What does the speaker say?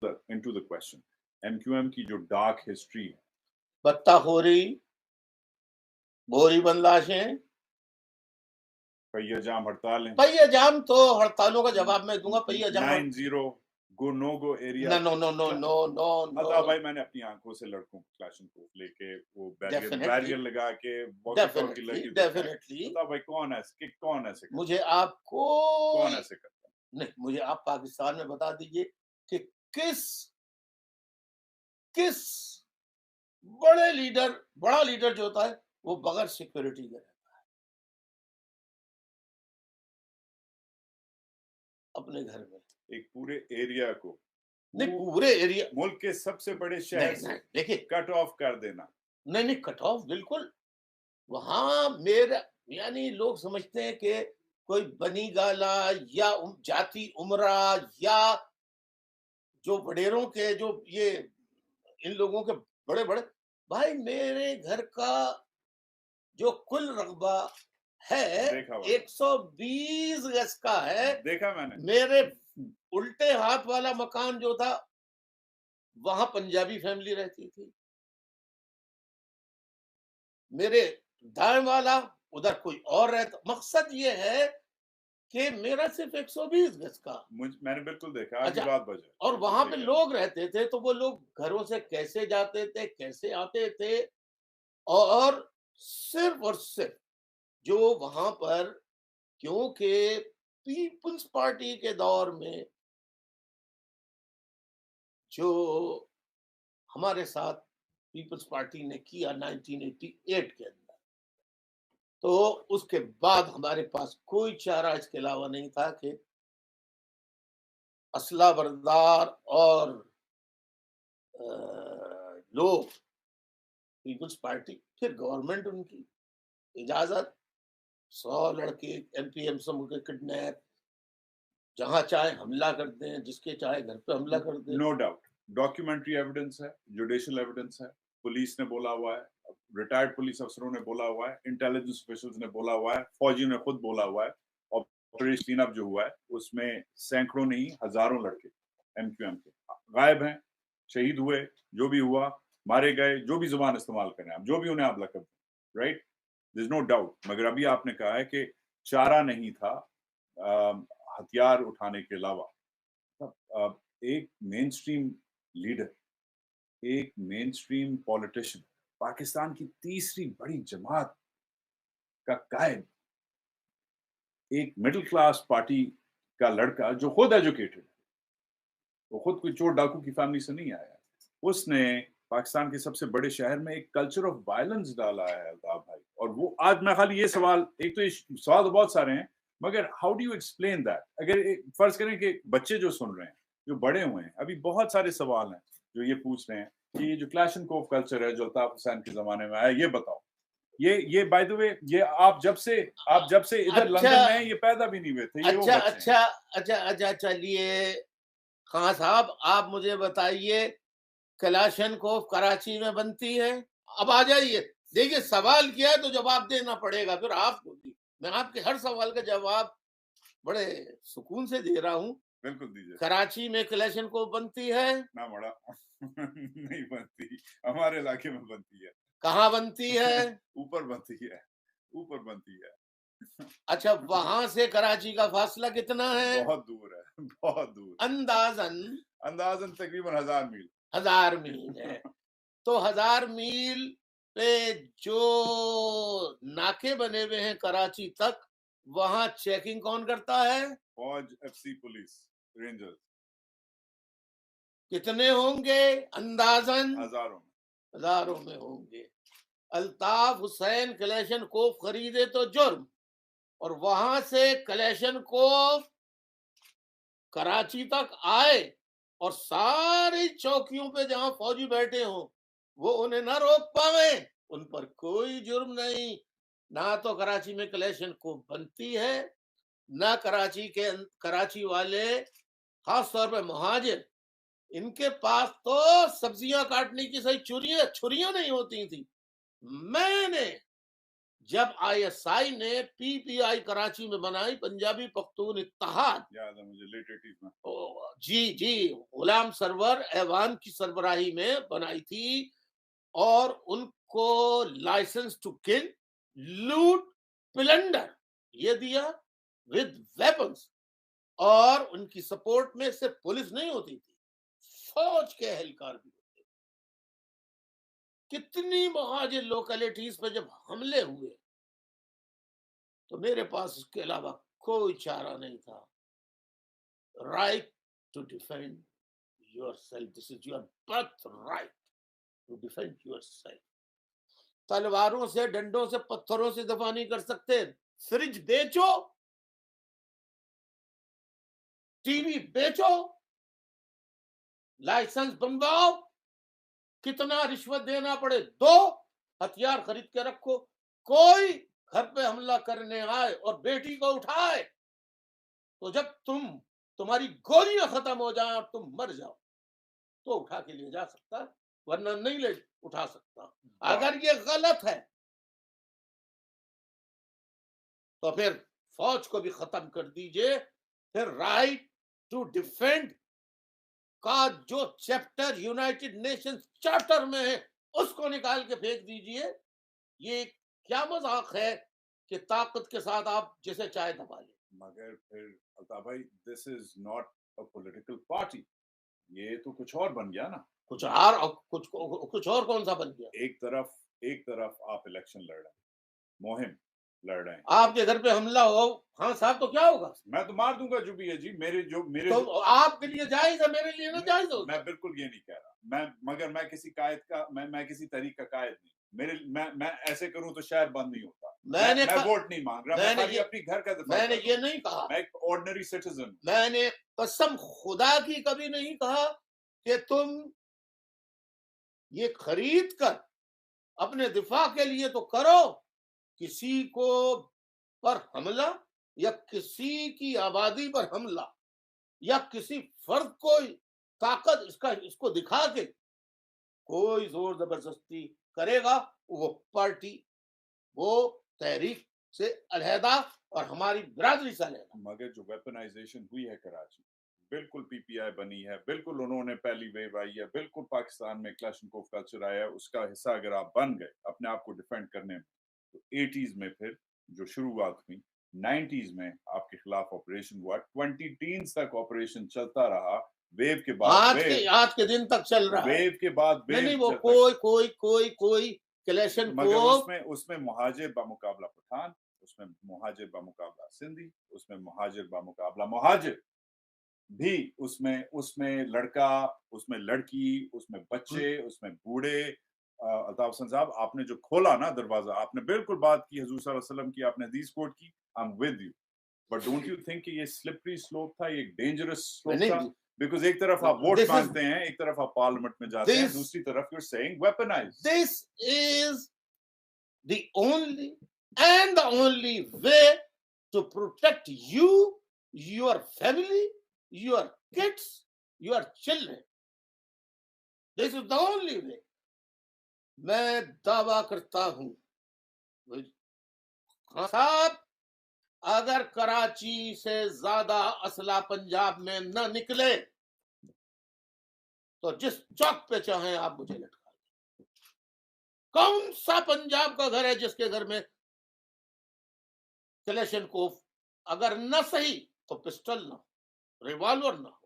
into the question. MQM کی جو dark history ہے, بتہ خوری, بوری بند لاشیں, پہیہ جام ہڑتالیں, پہیہ جام تو ہڑتالوں کا جواب میں دوں گا. پہیہ جام 9-0 گو نو گو ایریا. نو بھائی میں نے اپنی آنکھوں سے لڑکوں کلاشن کو لے کے وہ بیریئر لگا کے ڈیفینیٹلی. بھائی کون ایسے مجھے آپ کو کون ایسے کرتا نہیں, مجھے آپ پاکستان میں بتا دیجئے کہ کس بڑا لیڈر جو ہوتا ہے وہ بغیر سیکورٹی کے رہتا ہے اپنے گھر میں. ایک پورے ایریا کو, نہیں پورے ایریا, ملک کے سب سے بڑے شہر سے دیکھیے کٹ آف کر دینا. نہیں کٹ آف بالکل. وہاں میرا یعنی لوگ سمجھتے ہیں کہ کوئی بنی گالا یا جاتی عمرہ یا جو وڈیروں کے جو یہ ان لوگوں کے بڑے بھائی, میرے گھر کا جو کل رقبہ ہے 120 گز کا ہے. دیکھا میں نے. میرے الٹے ہاتھ والا مکان جو تھا وہاں پنجابی فیملی رہتی تھی. میرے دائیں والا ادھر کوئی اور رہتا. مقصد یہ ہے کہ میرا صرف 120 گز کا. میں نے بالکل دیکھا آج رات بجے. اور وہاں پہ لوگ رہتے تھے تو وہ لوگ گھروں سے کیسے جاتے تھے, کیسے آتے تھے, اور صرف جو وہاں پر, کیونکہ پیپلز پارٹی کے دور میں جو ہمارے ساتھ پیپلز پارٹی نے کیا 1988 کے اندر, تو اس کے بعد ہمارے پاس کوئی چارہ اس کے علاوہ نہیں تھا کہ اسلحہ بردار اور لوگ پیپلز پارٹی, پھر گورنمنٹ ان کی اجازت, 100 لڑکے ایم پی ایم سم کے کڈنیپ, جہاں چاہے حملہ کرتے ہیں, جس کے چاہے گھر پہ حملہ کرتے ہیں. نو ڈاؤٹ ڈاکیومنٹری ایویڈنس ہے, جوڈیشل ایویڈنس ہے, پولیس نے بولا ہوا ہے, ریٹائرڈ پولیس افسروں نے بولا ہوا ہے, انٹیلیجنس آفیشلز نے بولا ہوا ہے, فوجیوں نے خود بولا ہوا ہے. آپریشن کلین اپ جو ہوا ہے اس میں سینکڑوں نہیں ہزاروں لڑکے ایم کیو ایم کے غائب ہیں, شہید ہوئے, جو بھی ہوا, مارے گئے, جو بھی زبان استعمال کریں آپ, جو بھی انہیں آپ لقب دیں, رائٹ, دیر از نو ڈاؤٹ. مگر ابھی آپ نے کہا ہے کہ چارہ نہیں تھا ہتھیار اٹھانے کے علاوہ. ایک مین سٹریم لیڈر, ایک مین سٹریم پولیٹیشین, پاکستان کی تیسری بڑی جماعت کا قائد, ایک مڈل کلاس پارٹی کا لڑکا جو خود ایجوکیٹڈ ہے, وہ خود کوئی چور ڈاکو کی فیملی سے نہیں آیا, اس نے پاکستان کے سب سے بڑے شہر میں ایک کلچر آف وائلنس ڈالا ہے الطاف بھائی. اور وہ آج میں خالی یہ سوال, ایک تو سوال تو بہت سارے ہیں, مگر how do you explain that. اگر فرض کریں کہ بچے جو سن رہے ہیں, جو بڑے ہوئے ہیں, ابھی بہت سارے سوال ہیں جو یہ پوچھ رہے ہیں کہ یہ جو کلاشن کوف کلچر ہے جو الطاف حسین کے زمانے میں آیا, یہ بتاؤ, یہ بائی دی وے یہ آپ جب سے ادھر لندن میں یہ پیدا بھی نہیں ہوئے تھے. اچھا چلیے خان صاحب, آپ مجھے بتائیے کلاشن کوف کراچی میں بنتی ہے؟ اب آ جائیے, دیکھیے سوال کیا ہے تو جواب دینا پڑے گا. پھر آپ کو بھی میں آپ کے ہر سوال کا جواب بڑے سکون سے دے رہا ہوں. بالکل دیجیے. کراچی میں کلیشن کوف بنتی ہے؟ نہ بڑا نہیں بنتی, ہمارے علاقے میں بنتی ہے. کہاں بنتی ہے؟ اوپر بنتی ہے. اچھا, وہاں سے کراچی کا فاصلہ کتنا ہے؟ بہت دور ہے, بہت دور. اندازاً تقریباً 1000 میل. 1000 میل ہے. تو 1000 میل پہ جو ناکے بنے ہوئے ہیں کراچی تک, وہاں چیکنگ کون کرتا ہے؟ فوج, ایف سی, پولیس, رینجرز. کتنے ہوں گے اندازاً؟ ہزاروں میں ہوں گے. الطاف حسین کلیشن کوف خریدے تو جرم, اور وہاں سے کلیشن کوف کراچی تک آئے اور ساری چوکیوں پہ جہاں فوجی بیٹھے ہوں وہ انہیں نہ روک پاوے, ان پر کوئی جرم نہیں. نہ تو کراچی میں کلیشن کوف بنتی ہے, نہ کراچی والے, خاص طور پہ مہاجر, ان کے پاس تو سبزیاں کاٹنے کی صحیح چھریاں نہیں ہوتی تھی. میں نے جب آئی ایس آئی نے پی پی آئی کراچی میں بنائی، پنجابی پختون اتحاد، یاد ہے مجھے لیٹ 80s میں. جی غلام سرور ایوان کی سربراہی میں بنائی تھی، اور ان کو لائسنس ٹو کل، لوٹ، پلنڈر یہ دیا ود ویپنس، اور ان کی سپورٹ میں صرف پولیس نہیں ہوتی تھی، فوج کے اہلکار بھی ہوتے تھے. کتنی مہاجر لوکیلٹیز پہ جب حملے ہوئے تو میرے پاس اس کے علاوہ کوئی چارہ نہیں تھا. Right to defend yourself, this is your birthright to defend yourself. تلواروں سے، ڈنڈوں سے، پتھروں سے دفاع نہیں کر سکتے. فریج بیچو، ٹی وی بیچو، لائسنس بنواؤ، کتنا رشوت دینا پڑے دو، ہتھیار خرید کے رکھو. کوئی گھر پہ حملہ کرنے آئے اور بیٹی کو اٹھائے تو جب تمہاری گولیاں ختم ہو جائیں اور تم مر جاؤ تو اٹھا کے لے جا سکتا، ورنہ نہیں لے اٹھا سکتا. اگر یہ غلط ہے تو پھر فوج کو بھی ختم کر دیجئے. پھر رائٹ ٹو ڈیفینڈ کا جو چیپٹر یونائٹڈ نیشن چارٹر میں ہے اس کو نکال کے پھینک دیجئے. یہ کیا مذاق ہے کہ طاقت کے ساتھ آپ جیسے چائے دبا لیں. مگر پھر الطاف بھائی this is not a political party, یہ تو کچھ اور بن گیا نا. کچھ اور کون سا بن گیا؟ ایک طرف آپ الیکشن لڑ رہے ہیں، مہم لڑ رہے ہیں. آپ کے گھر پہ حملہ ہو، ہاں صاحب، تو کیا ہوگا؟ میں تو مار دوں گا جو بھی ہے جی. میرے تو آپ کے لیے جائز ہے، میرے لیے نہ جائز ہو. میں بالکل یہ نہیں کہہ رہا، مگر میں کسی قائد کا میں کسی تحریک کا قائد نہیں. میں ایسے کروں تو شہر بند نہیں ہوتا. میں ووٹ نہیں مانگ رہا، میں خالی اپنی گھر کا دفاع. میں نے یہ نہیں کہا، میں ایک آرڈنری سٹیزن. میں نے قسم خدا کی کبھی نہیں کہا کہ تم یہ خرید کر اپنے دفاع کے لیے تو کرو، کسی کو پر حملہ یا کسی کی آبادی پر حملہ یا کسی فرد کو طاقت اس کو دکھا کے کوئی زور زبردستی کرے گا، وہ پارٹی، وہ تحریک سے علیحدہ اور ہماری برادری سے علیحدہ. مگر جو ویپنائزیشن ہوئی ہے کراچی، بالکل پی پی آئی بنی ہے، بالکل انہوں نے پہلی ویو آئی ہے، بالکل پاکستان میں کلاشنکوف کلچر آیا ہے، اس کا حصہ اگر آپ بن گئے اپنے آپ کو ڈیفینڈ کرنے میں، تو 80s میں پھر جو شروعات ہوئی، 90s میں آپ کے خلاف آپریشن ہوا، 20 تک آپریشن چلتا رہا. ویو کے بعد آج کے دن تک چل رہا ہے. ویو کے بعد نہیں، وہ کوئی کلیشن مگر اس میں مہاجر بمقابلہ پٹھان، اس میں مہاجر بمقابلہ سندھی، اس میں مہاجر بمقابلہ مہاجر بھی، اس میں لڑکا، اس میں لڑکی، اس میں بچے، اس میں بوڑھے. الطاف حسن صاحب، آپ نے جو کھولا نا دروازہ، آپ نے بالکل بات کی حضور صلی اللہ علیہ وسلم کی، آپ نے حدیث کوٹ کی. I'm with you. But don't you think کہ یہ slippery slope تھا، یہ dangerous slope تھا؟ Because ایک طرف آپ ووٹ مانگتے ہیں، ایک طرف آپ پارلیمنٹ میں جاتے ہیں، دوسری طرف you're saying weaponize. This is the only way to protect you, your family, your kids, your children. This is the only way. میں دعویٰ کرتا ہوں خان صاحب، اگر کراچی سے زیادہ اسلحہ پنجاب میں نہ نکلے تو جس چوک پہ چاہیں آپ مجھے لٹکا دیں. کون سا پنجاب کا گھر ہے جس کے گھر میں کلیشن کوف اگر نہ صحیح تو پسٹل نہ ہو، ریوالور نہ ہو؟